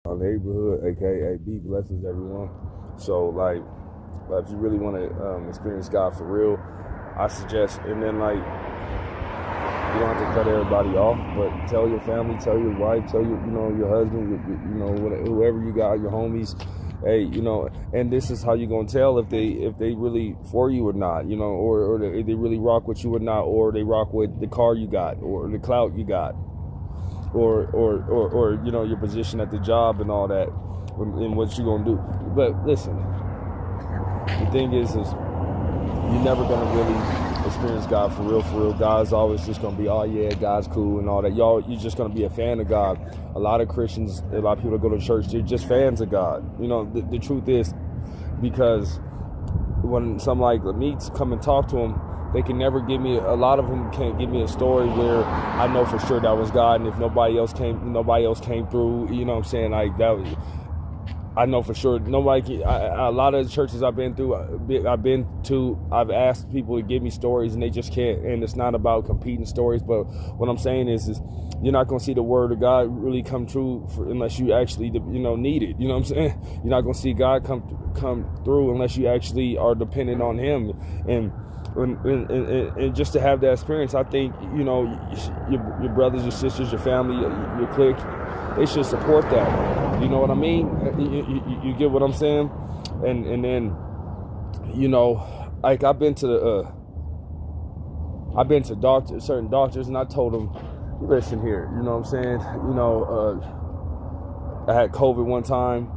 Our neighborhood, aka B blessings everyone. So like, if you really want to experience God for real, I suggest, and then like, you don't have to cut everybody off, but tell your family, tell your wife, tell your husband, whoever you got, your homies. Hey, and this is how you're gonna tell if they really for you or not, or they really rock with you or not, or they rock with the car you got, or the clout you got, or your position at the job and all that, and what you gonna do. But listen, the thing is you're never gonna really experience God for real. God's always just gonna be, oh yeah, God's cool and all that. You're just gonna be a fan of God. A lot of Christians, a lot of people that go to church, they're just fans of God. The truth is, because when some like me come and talk to them, they can never give me, a lot of them can't give me a story where I know for sure that was God, and if nobody else came through, you know what I'm saying, like that was, I know for sure nobody. A lot of the churches I've been to, I've asked people to give me stories, and they just can't. And it's not about competing stories, but what I'm saying is you're not going to see the word of God really come true unless you actually, need it. You know what I'm saying? You're not going to see God come through unless you actually are dependent on Him. And just to have that experience, I think your brothers, your sisters, your family, your clique, they should support that. You know what I mean? You get what I'm saying? And then, like I've been to certain doctors, and I told them, listen here, you know what I'm saying? I had COVID one time,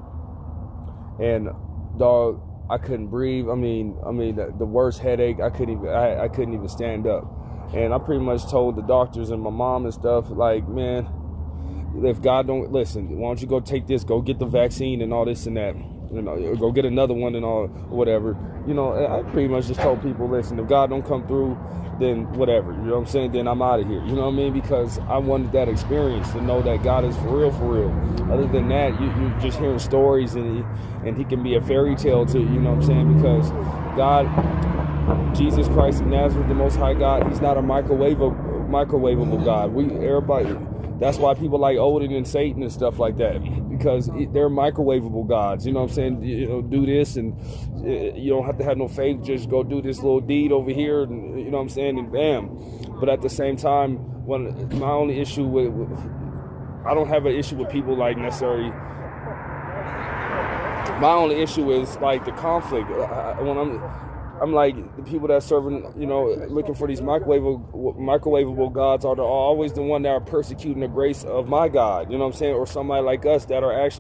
and dog, I couldn't breathe. I mean, the worst headache. I couldn't even stand up. And I pretty much told the doctors and my mom and stuff, like, man, if God don't listen, why don't you go take this, go get the vaccine and all this and that, go get another one and all, whatever. I pretty much just told people, listen, if God don't come through, then whatever, you know what I'm saying, then I'm out of here, you know what I mean, because I wanted that experience to know that God is for real. Other than that, you just hearing stories, and He can be a fairy tale to you, you know what I'm saying, because God, Jesus Christ of Nazareth, the Most High God, He's not a microwavable God. Everybody. That's why people like Odin and Satan and stuff like that, because they're microwavable gods. You know what I'm saying? Do this, and you don't have to have no faith. Just go do this little deed over here, and you know what I'm saying, and bam. But at the same time, my only issue I don't have an issue with people like necessarily. My only issue is like the conflict. When I'm like, the people that are serving, looking for these microwavable gods are always the one that are persecuting the grace of my God, you know what I'm saying? Or somebody like us that are actually